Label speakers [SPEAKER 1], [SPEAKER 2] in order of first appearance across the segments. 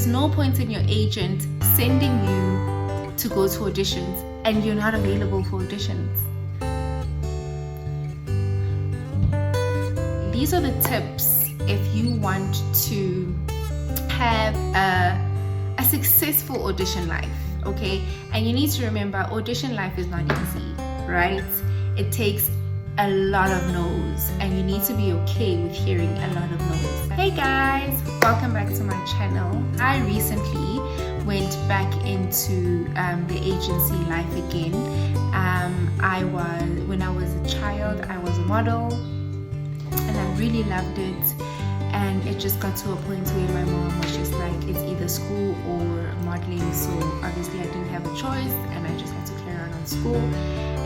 [SPEAKER 1] There's no point in your agent sending you to go to auditions and you're not available for auditions. These are the tips if you want to have a successful audition life, okay? And you need to remember, audition life is not easy, right? It takes a lot of no's, and you need to be okay with hearing a lot of no's. Hey guys, welcome back to my channel. I recently went back into the agency life again. When I was a child, I was a model, and I really loved it. And it just got to a point where my mom was just like, it's either school or modeling. So obviously I didn't have a choice, and I just had to carry on school.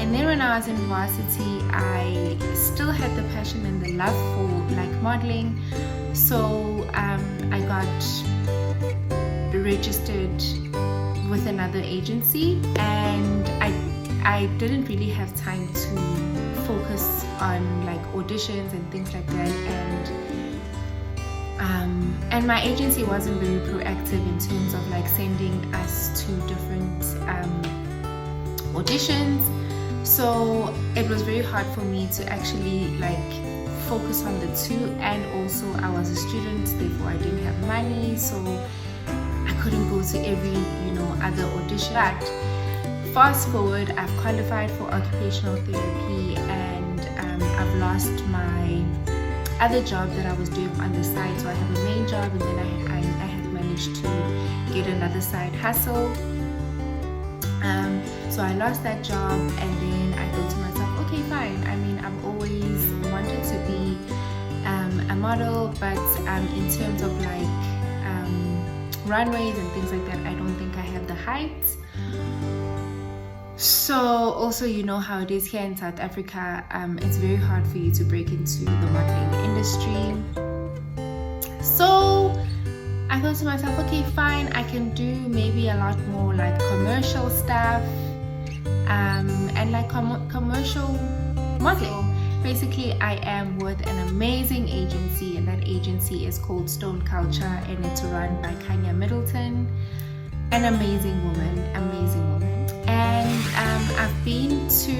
[SPEAKER 1] And then when I was in varsity, I still had the passion and the love for like modeling. So I got registered with another agency, and I didn't really have time to focus on like auditions and things like that. And my agency wasn't very proactive in terms of like sending us to different auditions. So it was very hard for me to actually like focus on the two, and also I was a student, therefore I didn't have money, so I couldn't go to every other audition. But fast forward, I've qualified for occupational therapy, and I've lost my other job that I was doing on the side. So I have a main job, and then I had managed to get another side hustle. So I lost that job, and then I thought to myself, okay, fine. I mean, I've always wanted to be a model, but in terms of like runways and things like that, I don't think I have the height. So also, you know how it is here in South Africa, it's very hard for you to break into the modeling industry. So I thought to myself, okay, fine, I can do maybe a lot more like commercial stuff, and like commercial modeling. Basically, I am with an amazing agency, and that agency is called Stone Culture, and it's run by Kanya Middleton, an amazing woman. And I've been to,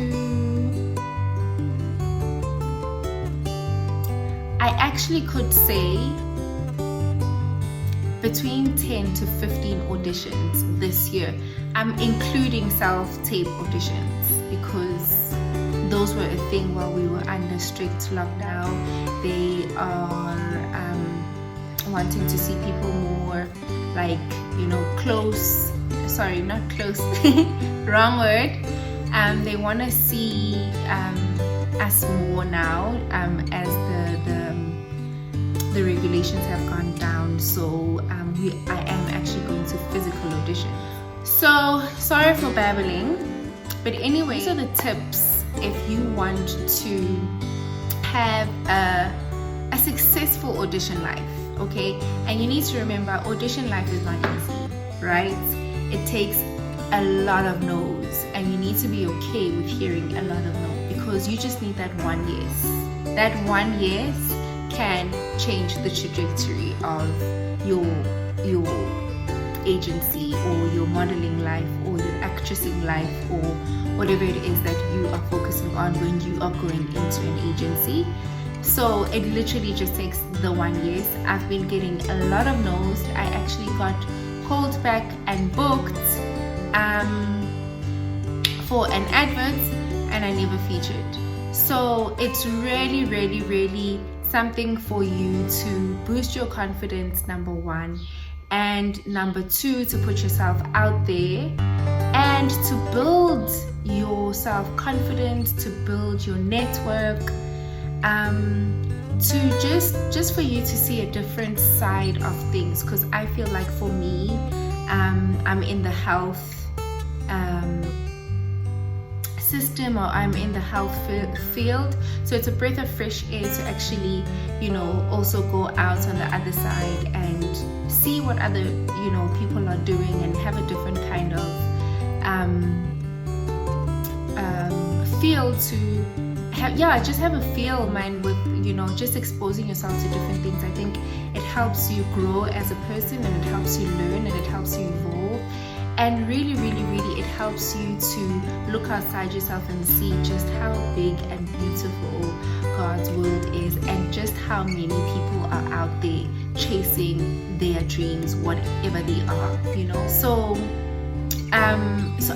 [SPEAKER 1] I actually could say between 10 to 15 auditions this year. I'm including self-tape auditions, because those were a thing while we were under strict lockdown. They are wanting to see people more like, close. Sorry, not close. Wrong word. They want to see us more now, as the regulations have gone down. So I am actually going to physical audition. So sorry for babbling, but anyway, these are the tips if you want to have a successful audition life, okay? And you need to remember, audition life is not easy, right? It takes a lot of no's, and you need to be okay with hearing a lot of no, because you just need that one yes. That one yes can change the trajectory of your agency, or your modeling life, or your actressing life, or whatever it is that you are focusing on when you are going into an agency. So it literally just takes the one yes. I've been getting a lot of no's. I actually got called back and booked for an advert, and I never featured. So it's really, really, really something for you to boost your confidence, number one, and number two, to put yourself out there and to build your self-confidence, to build your network, to just for you to see a different side of things. Because I feel like for me, I'm in the health system, or I'm in the health field, so it's a breath of fresh air to actually also go out on the other side and see what other people are doing, and have a different kind of feel to have, just have a feel, man, with just exposing yourself to different things. I think it helps you grow as a person, and it helps you learn, and it helps you evolve, and really, really, really, it helps you to look outside yourself and see just how big and beautiful God's world is, and just how many people are out there chasing their dreams, whatever they are. So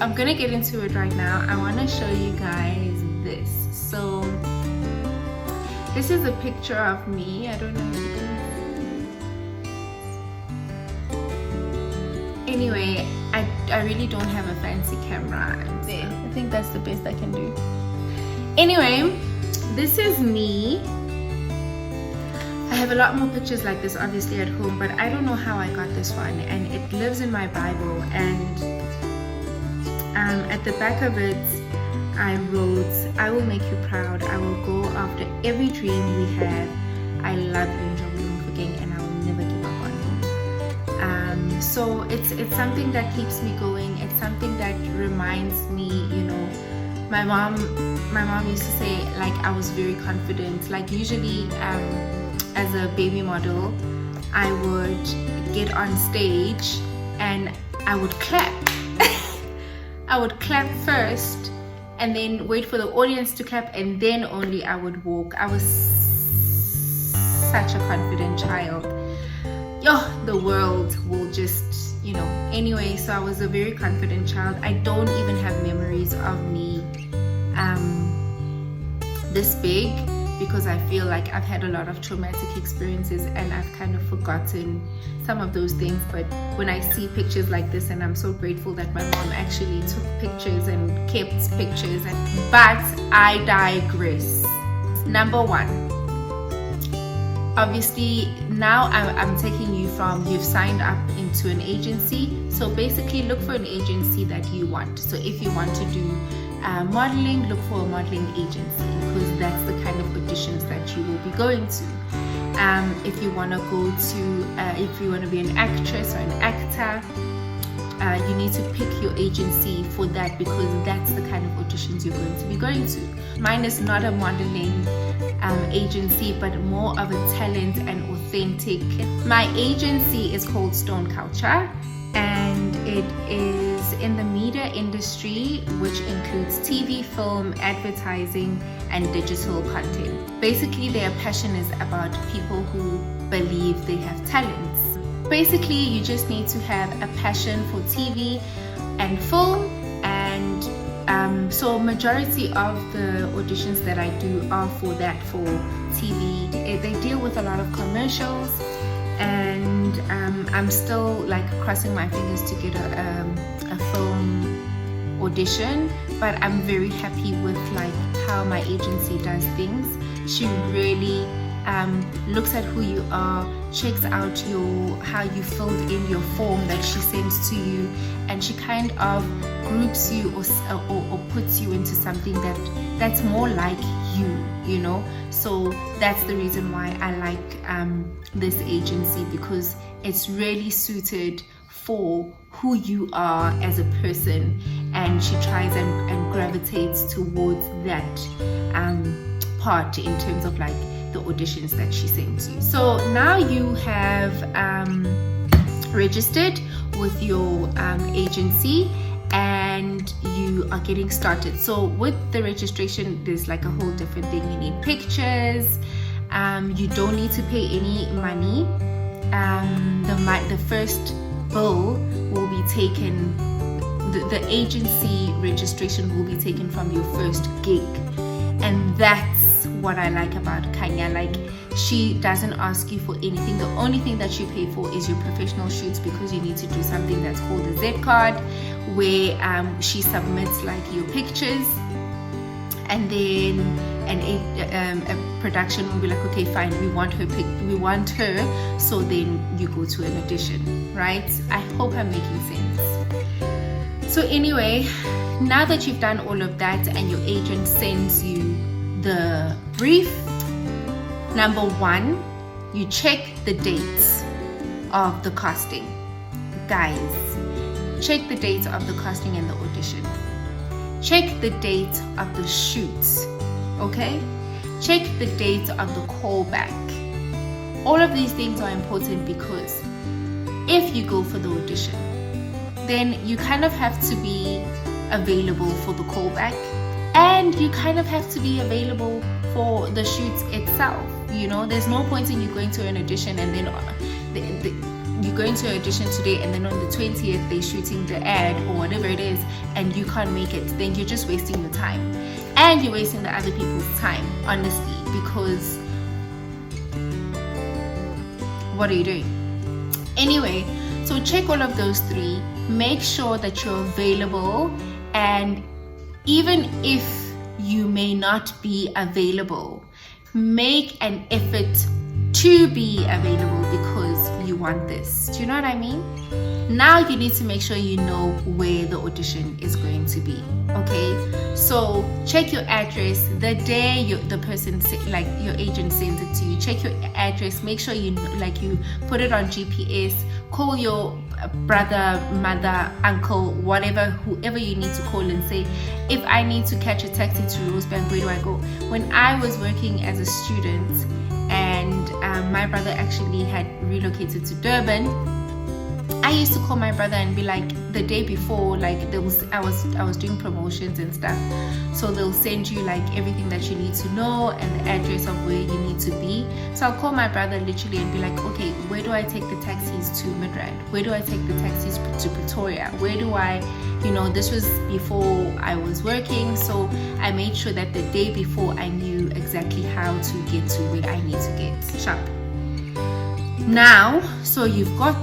[SPEAKER 1] I'm gonna get into it right now. I want to show you guys this. So this is a picture of me. I don't know if you can. Anyway, I really don't have a fancy camera. I think that's the best I can do. Anyway, this is me. I have a lot more pictures like this obviously at home, but I don't know how I got this one, and it lives in my Bible. And at the back of it I wrote, "I will make you proud. I will go after every dream we have. I love you, and I will never give up on you." So it's something that keeps me going. It's something that reminds me, my mom used to say, like, I was very confident. Like, usually as a baby model, I would get on stage and I would clap. I would clap first and then wait for the audience to clap, and then only I would walk. I was such a confident child. The world will just, anyway, so I was a very confident child. I don't even have memories of me this big, because I feel like I've had a lot of traumatic experiences and I've kind of forgotten some of those things. But when I see pictures like this, and I'm so grateful that my mom actually took pictures and kept pictures, but I digress. Number one, obviously now I'm taking you from, you've signed up into an agency. So basically look for an agency that you want. So if you want to do modeling, look for a modeling agency, because that's the kind of auditions that you will be going to. If you want to go to, if you want to be an actress or an actor, you need to pick your agency for that, because that's the kind of auditions you're going to be going to. Mine is not a modeling agency, but more of a talent and authentic. My agency is called Stone Culture, and it is in the media industry, which includes TV, film, advertising, and digital content. Basically, their passion is about people who believe they have talents. Basically, you just need to have a passion for TV and film, and so majority of the auditions that I do are for that, for TV. They deal with a lot of commercials, and I'm still like crossing my fingers to get a film audition, but I'm very happy with like how my agency does things. She really looks at who you are, checks out how you filled in your form that she sends to you, and she kind of groups you or puts you into something that's more like you know. So that's the reason why I like this agency, because it's really suited for who you are as a person, and she tries and gravitates towards that part in terms of like the auditions that she sends you. So now you have registered with your agency and you are getting started. So with the registration, there's like a whole different thing. You need pictures. You don't need to pay any money. The first bill will be taken, the agency registration will be taken from your first gig, and that's what I like about Kanya. Like, she doesn't ask you for anything. The only thing that you pay for is your professional shoots, because you need to do something that's called a Z card, where she submits like your pictures, and then a production will be like, okay, fine, we want her, so then you go to an audition, right? I hope I'm making sense. So anyway, now that you've done all of that and your agent sends you the brief, number one, you check the dates of the casting. Guys, check the dates of the casting and the audition. Check the date of the shoots, okay? check the date of the callback. All of these things are important because if you go for the audition, then you kind of have to be available for the callback, and you kind of have to be available for the shoot itself. You know, there's no point in you going to an audition and then you're going to an audition today and then on the 20th they're shooting the ad or whatever it is and you can't make it. Then you're just wasting your time, and you're wasting the other people's time, honestly, because what are you doing? Anyway, so check all of those three. Make sure that you're available, and even if you may not be available, make an effort to be available because you want this. Do you know what I mean? Now you need to make sure you know where the audition is going to be. Okay, so check your address the day the person like your agent sends it to you. Check your address, make sure you put it on GPS. Call your brother, mother, uncle, whoever you need to call and say, if I need to catch a taxi to Rosebank, where do I go? When I was working as a student and my brother actually had relocated to Durban, I used to call my brother and be like, the day before, like I was doing promotions and stuff, so they'll send you like everything that you need to know and the address of where you need to be. So I'll call my brother literally and be like, okay, where do I take the taxis to Midrand? Where do I take the taxis to Pretoria? Where do I, this was before I was working, so I made sure that the day before I knew exactly how to get to where I need to get. Sharp. Now, so you've got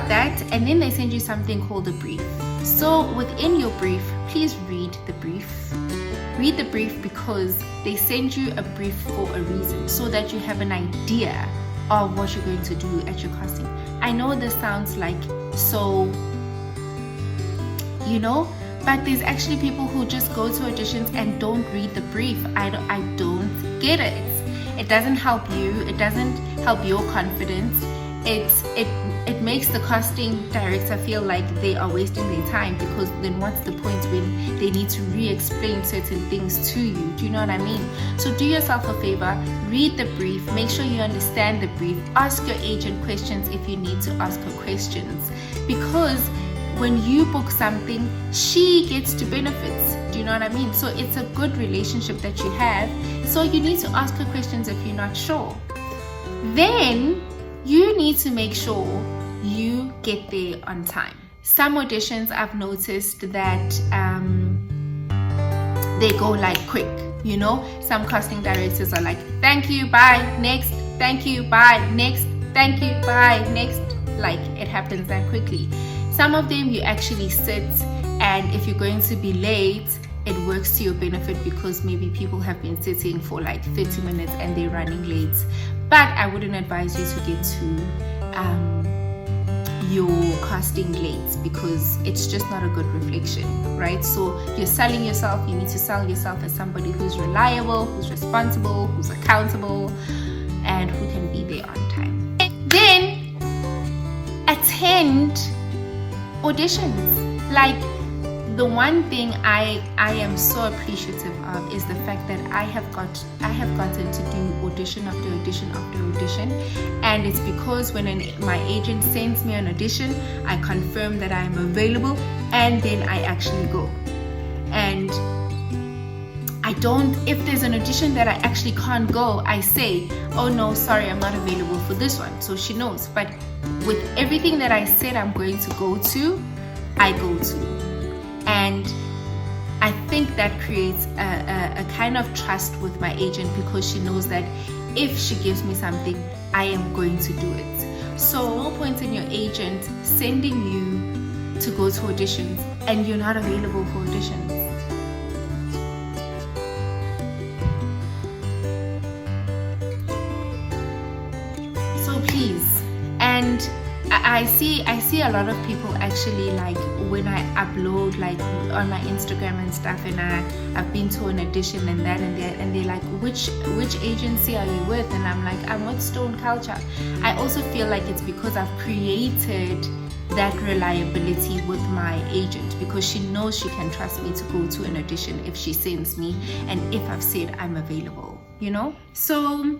[SPEAKER 1] that, and then they send you something called a brief. So within your brief, please read the brief. Read the brief because they send you a brief for a reason, so that you have an idea of what you're going to do at your casting. I know this sounds like so, but there's actually people who just go to auditions and don't read the brief. I don't get it. It doesn't help you. It doesn't help your confidence. It makes the casting director feel like they are wasting their time, because then what's the point when they need to re-explain certain things to you? Do you know what I mean? So do yourself a favor, read the brief, make sure you understand the brief, ask your agent questions if you need to ask her questions, because when you book something, she gets to benefit. Do you know what I mean? So it's a good relationship that you have. So you need to ask her questions if you're not sure. Then you need to make sure you get there on time. Some auditions I've noticed that they go like quick. Some casting directors are like, thank you, bye, next, thank you, bye, next, thank you, bye, next. Like, it happens that quickly. Some of them you actually sit, and if you're going to be late, it works to your benefit because maybe people have been sitting for like 30 minutes and they're running late. But I wouldn't advise you to get to your casting late, because it's just not a good reflection, right? So you're selling yourself. You need to sell yourself as somebody who's reliable, who's responsible, who's accountable, and who can be there on time. Then attend auditions. Like, the one thing I am so appreciative of is the fact that I have gotten to do audition after audition after audition, and it's because when my agent sends me an audition, I confirm that I am available, and then I actually go. And I don't, if there's an audition that I actually can't go, I say, oh no, sorry, I'm not available for this one, so she knows. But with everything that I said I'm going to go to, I go to. And I think that creates a kind of trust with my agent, because she knows that if she gives me something, I am going to do it. So no point in your agent sending you to go to auditions and you're not available for auditions. So please, and I see a lot of people actually, like, when I upload like on my Instagram and stuff, and I've been to an audition and that and they're like, which agency are you with? And I'm like, I'm with Stone Culture. I also feel like it's because I've created that reliability with my agent, because she knows she can trust me to go to an audition if she sends me and if I've said I'm available. you know. So,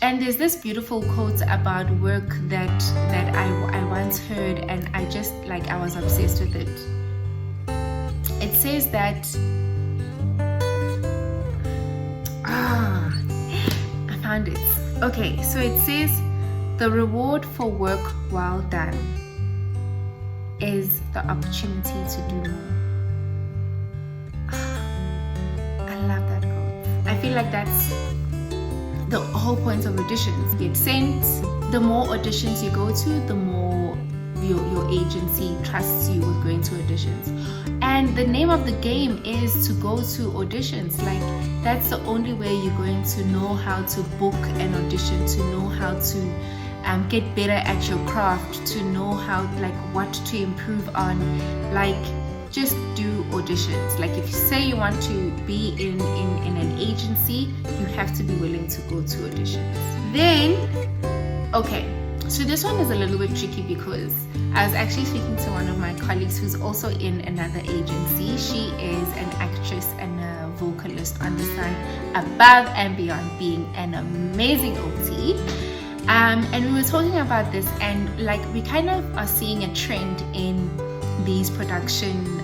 [SPEAKER 1] and there's this beautiful quote about work that I once heard, and I just like, I was obsessed with it. It says that I found it. Okay, so it says the reward for work well done is the opportunity to do more. I love that quote. I feel like that's the whole point of auditions. Get sent. The more auditions you go to, the more your agency trusts you with going to auditions. And the name of the game is to go to auditions. Like, that's the only way you're going to know how to book an audition, to know how to get better at your craft, to know how, like, what to improve on. Like, just do auditions. Like, if you say you want to be in an agency, you have to be willing to go to auditions. Then, okay, so this one is a little bit tricky because I was actually speaking to one of my colleagues who's also in another agency. She is an actress and a vocalist on the side, above and beyond being an amazing OT. And we were talking about this, and like, we kind of are seeing a trend in these production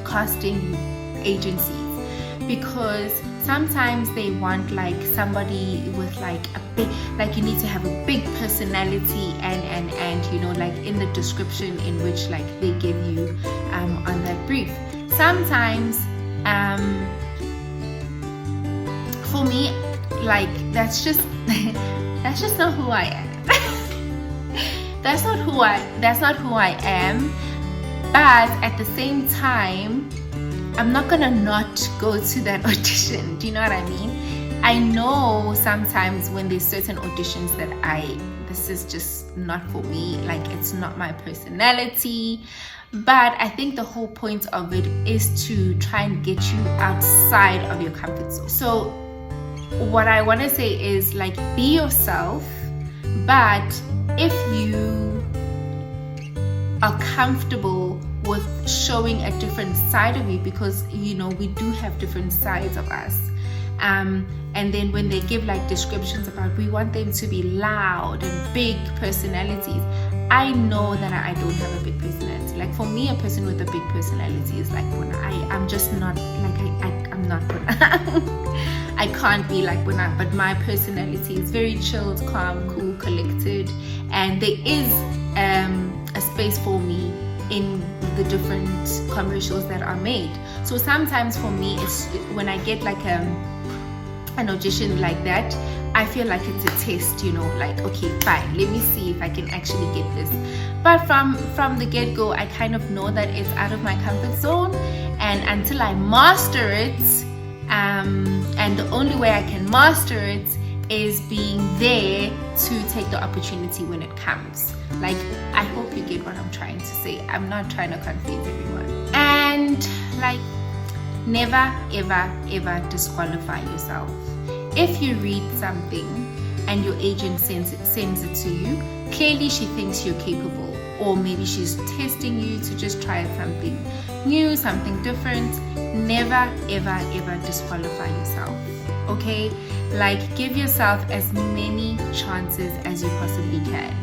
[SPEAKER 1] casting agencies, because sometimes they want like somebody with like a big, like, you need to have a big personality, and you know, like in the description in which like they give you on that brief. Sometimes for me, like, that's just not who I am. That's not who I am. But at the same time, I'm not gonna not go to that audition. Do you know what I mean? I know sometimes when there's certain auditions that this is just not for me, like, it's not my personality. But I think the whole point of it is to try and get you outside of your comfort zone. So what I want to say is, like, be yourself, but if you are comfortable with showing a different side of you, because you know, we do have different sides of us, and then when they give like descriptions about, we want them to be loud and big personalities, I know that I don't have a big personality. Like, for me, a person with a big personality is like Bona. I'm just not like, I'm not Bona. I can't be like Bona, but my personality is very chilled, calm, cool, collected, and there is a space for me in the different commercials that are made. So sometimes for me, it's when I get like an audition like that, I feel like it's a test, you know, like, okay, fine, let me see if I can actually get this. But from the get-go, I kind of know that it's out of my comfort zone, and until I master it, and the only way I can master it is being there to take the opportunity when it comes. Like, I hope you get what I'm trying to say. I'm not trying to confuse everyone. And like, never ever disqualify yourself. If you read something and your agent sends it to you, clearly she thinks you're capable, or maybe she's testing you to just try something new, something different. Never ever disqualify yourself, okay? Like, give yourself as many chances as you possibly can.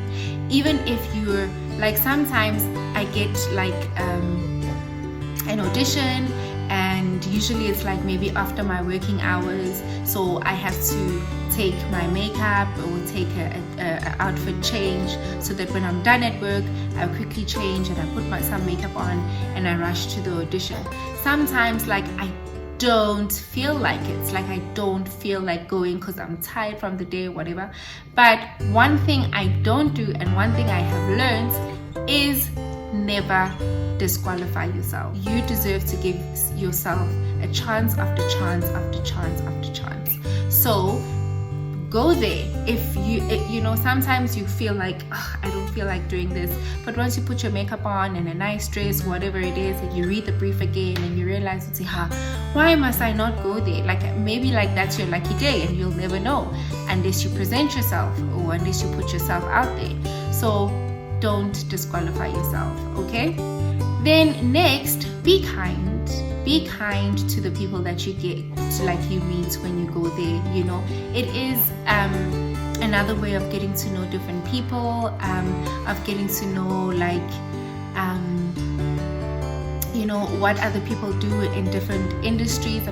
[SPEAKER 1] Even if you're like, sometimes I get like an audition, and usually it's like maybe after my working hours, so I have to take my makeup or take a outfit change, so that when I'm done at work, I'll quickly change and I put some makeup on and I rush to the audition. Sometimes like, I don't feel like it, like I don't feel like going because I'm tired from the day or whatever. But one thing I don't do, and one thing I have learned, is never disqualify yourself. You deserve to give yourself a chance after chance after chance after chance. So go there. If you know, sometimes you feel like, I don't feel like doing this, but once you put your makeup on and a nice dress, whatever it is, and you read the brief again and you realize, why must I not go there? Like, maybe like that's your lucky day, and you'll never know unless you present yourself or unless you put yourself out there. So don't disqualify yourself, okay? Then next, be kind. be kind to the people that you get to, like, you meet when you go there. You know, it is another way of getting to know different people, of getting to know, like, you know, what other people do in different industries.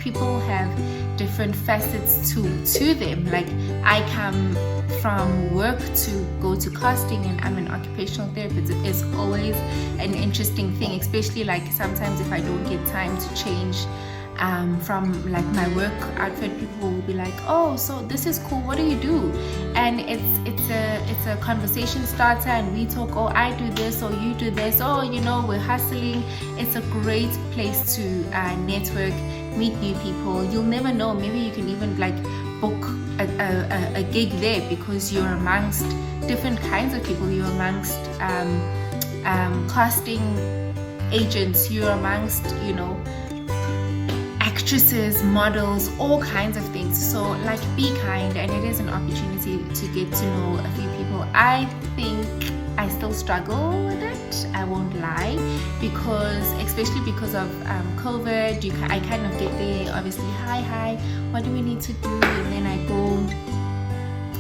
[SPEAKER 1] People have different facets to them. Like, I come from work to go to casting, and I'm an occupational therapist. It's always an interesting thing, especially like sometimes if I don't get time to change from like my work outfit, people will be like, oh, so this is cool, what do you do? And it's a conversation starter, and we talk, oh, I do this, or you do this, oh, you know, we're hustling. It's a great place to network, meet new people. You'll never know, maybe you can even like book a gig there, because you're amongst different kinds of people. You're amongst casting agents, you're amongst, you know, actresses, models, all kinds of things. So like, be kind, and it is an opportunity to get to know a few people. I think I still struggle with it, I won't lie, because especially because of COVID, I kind of get there, obviously, hi, what do we need to do? And then I go,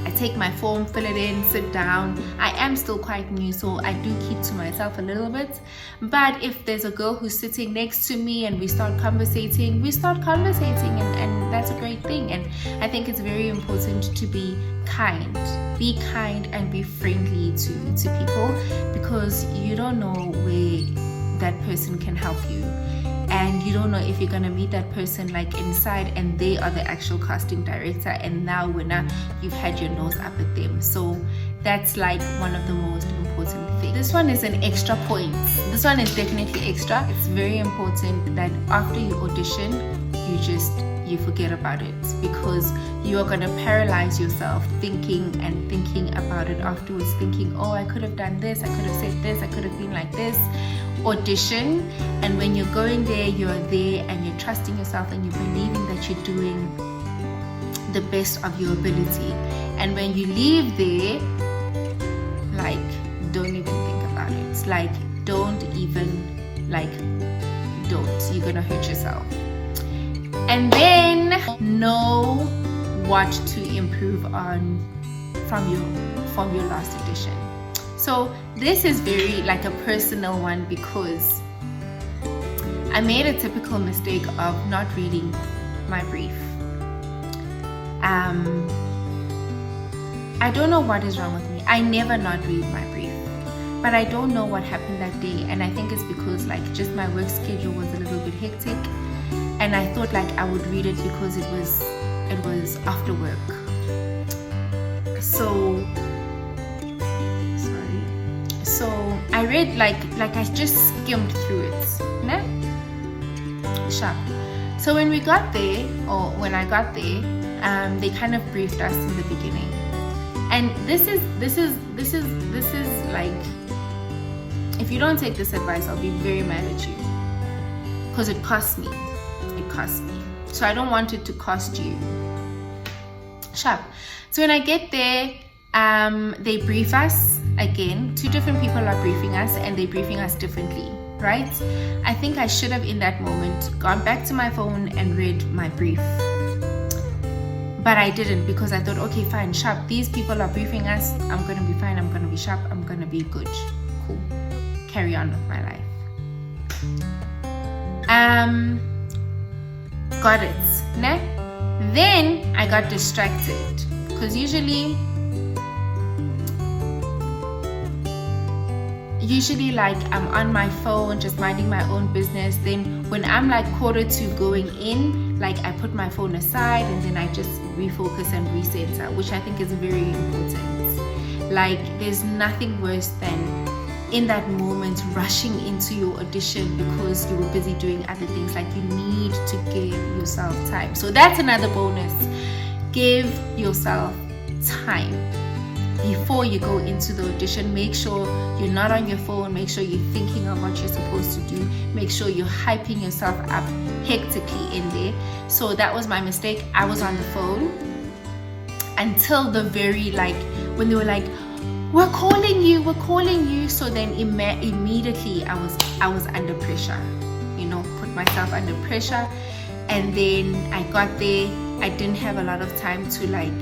[SPEAKER 1] I take my form, fill it in, sit down. I am still quite new, so I do keep to myself a little bit. But if there's a girl who's sitting next to me and we start conversating, and that's a great thing. And I think it's very important to be kind and be friendly to people, because you don't know where that person can help you. And you don't know if you're gonna meet that person like inside, and they are the actual casting director, and now you've had your nose up at them. So that's like one of the most important things. This one is an extra point. This one is definitely extra. It's very important that after you audition, you forget about it, because you are gonna paralyze yourself thinking about it afterwards, thinking, oh, I could have done this, I could have said this, I could have been like this. Audition, and when you're going there, you're there and you're trusting yourself, and you're believing that you're doing the best of your ability. And when you leave there, like, don't even think about it. Like, don't, you're gonna hurt yourself. And then know what to improve on from your last audition. So this is very like a personal one, because I made a typical mistake of not reading my brief. I don't know what is wrong with me. I never not read my brief, but I don't know what happened that day. And I think it's because like just my work schedule was a little bit hectic, and I thought like I would read it because it was after work. So I read like I just skimmed through it, ne? Sharp. So when we got there, or when I got there, they kind of briefed us in the beginning, and this is like, if you don't take this advice, I'll be very mad at you, because it cost me. So I don't want it to cost you. Sharp. So when I get there, they brief us again. 2 different people are briefing us, and they're briefing us differently, right? I think I should have in that moment gone back to my phone and read my brief, but I didn't, because I thought, okay, fine, sharp, these people are briefing us, I'm gonna be fine, I'm gonna be sharp, I'm gonna be good, cool, carry on with my life. Got it, ne? Then I got distracted, because usually like I'm on my phone just minding my own business. Then when I'm like quarter to going in, like I put my phone aside, and then I just refocus and recenter, which I think is very important. Like, there's nothing worse than in that moment rushing into your audition because you were busy doing other things. Like, you need to give yourself time. So that's another bonus. Give yourself time before you go into the audition. Make sure you're not on your phone. Make sure you're thinking of what you're supposed to do. Make sure you're hyping yourself up hectically in there. So that was my mistake. I was on the phone until the very, like, when they were like, we're calling you. So then immediately I was under pressure, you know, put myself under pressure. And then I got there. I didn't have a lot of time to like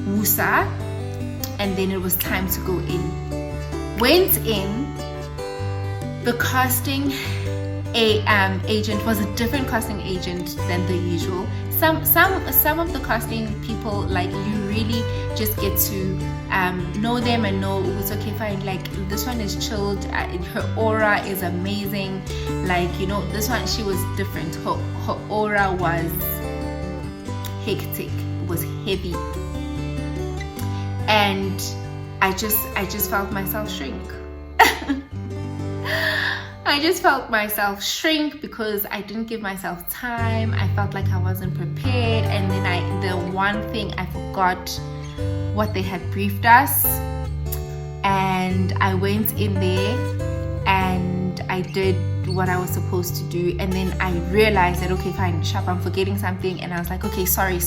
[SPEAKER 1] woosa, and then it was time to go in. Went in. The casting agent was a different casting agent than the usual. Some of the casting people, like, you really just get to know them and know it's okay, fine, like this one is chilled, her aura is amazing, like, you know, this one, she was different. Her aura was hectic, it was heavy, and I just felt myself shrink. I just felt myself shrink because I didn't give myself time. I felt like I wasn't prepared, and then the one thing I forgot what they had briefed us, and I went in there and I did what I was supposed to do, and then I realized that, okay, fine, Sharp, I'm forgetting something, and I was like, okay, sorry,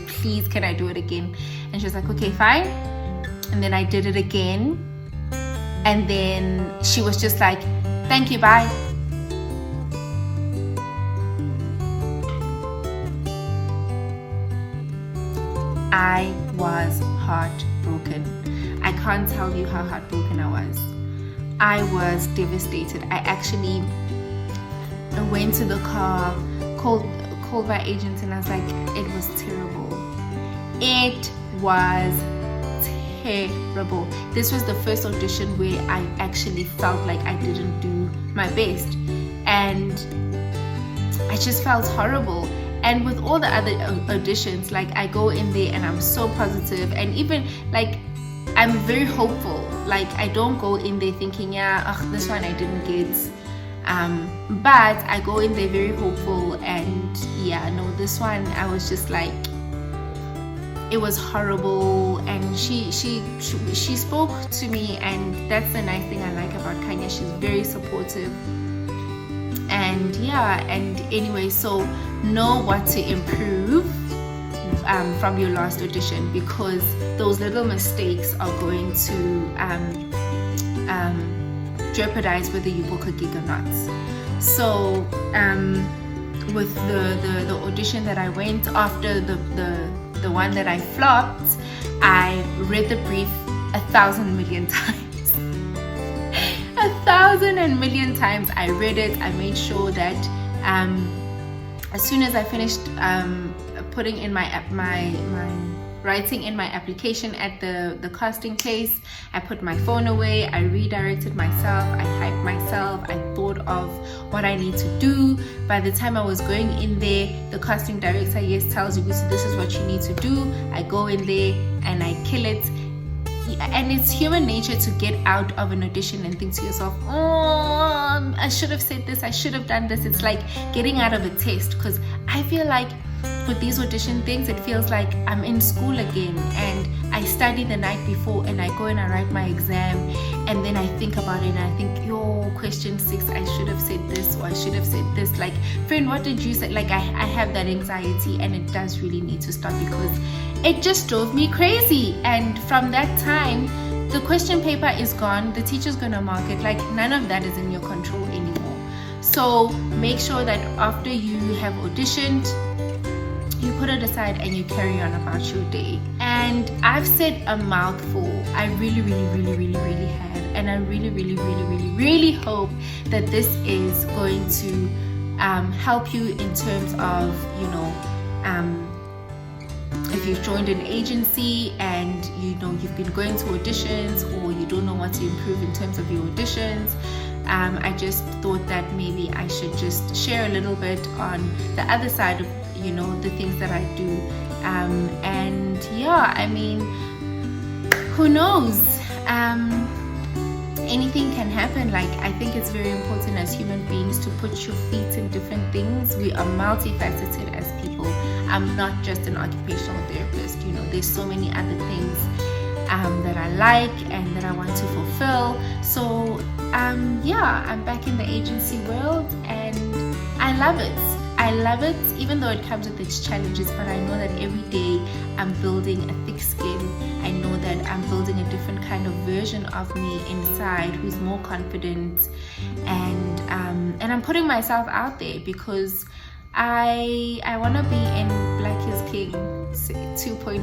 [SPEAKER 1] please, can I do it again? And she was like, okay, fine. And then I did it again, and then she was just like, thank you, bye. I was heartbroken. I can't tell you how heartbroken I was. I was devastated. I actually went to the car, called my agent, and I was like, it was terrible. It was terrible. This was the first audition where I actually felt like I didn't do my best, and I just felt horrible. And with all the other auditions, like, I go in there and I'm so positive, and even like I'm very hopeful. Like, I don't go in there thinking, yeah, this one I didn't get, but I go in there very hopeful, and yeah, no, this one I was just like, it was horrible. And she spoke to me, and that's the nice thing I like about Kanya. She's very supportive, and yeah, and anyway, so know what to improve from your last audition, because those little mistakes are going to jeopardize whether you book a gig or not. So with the audition that I went after, the one that I flopped, I read the brief 1,000 million times. 1,000 million times I read it. I made sure that as soon as I finished putting in my writing in my application at the casting place, I put my phone away, I redirected myself, I hyped myself, I thought of what I need to do. By the time I was going in there, the casting director tells you, this is what you need to do. I go in there and I kill it. And it's human nature to get out of an audition and think to yourself, oh, I should have said this, I should have done this. It's like getting out of a test, because I feel like with these audition things, it feels like I'm in school again, and I study the night before and I go and I write my exam, and then I think about it and I think, yo, question 6, I should have said this, or I should have said this. Like, friend, what did you say? Like, I have that anxiety, and it does really need to stop, because it just drove me crazy. And from that time, the question paper is gone, the teacher's gonna mark it, like, none of that is in your control anymore. So make sure that after you have auditioned, you put it aside and you carry on about your day. And I've said a mouthful. I really have, and I really hope that this is going to help you in terms of, you know, if you've joined an agency and you've been going to auditions, or you don't know what to improve in terms of your auditions. I just thought that maybe I should just share a little bit on the other side of, the things that I do. And yeah, I mean, who knows? Anything can happen. Like, I think it's very important as human beings to put your feet in different things. We are multifaceted as people. I'm not just an occupational therapist. There's so many other things that I like and that I want to fulfill. So yeah, I'm back in the agency world, and I love it. I love it, even though it comes with its challenges, but I know that every day I'm building a thick skin. I know that I'm building a different kind of version of me inside, who's more confident, and I'm putting myself out there because I want to be in Black is King 2.0.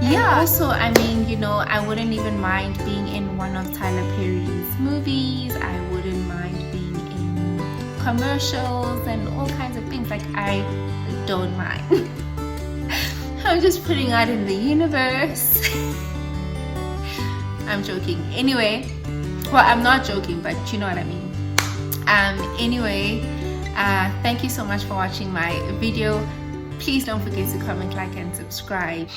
[SPEAKER 1] Yeah, also, I mean, you know, I wouldn't even mind being in one of Tyler Perry's movies. I wouldn't mind being in commercials and all kinds of things. Like, I don't mind. I'm just putting out in the universe. I'm joking. Anyway, well, I'm not joking, but you know what I mean. Anyway, thank you so much for watching my video. Please don't forget to comment, like, and subscribe.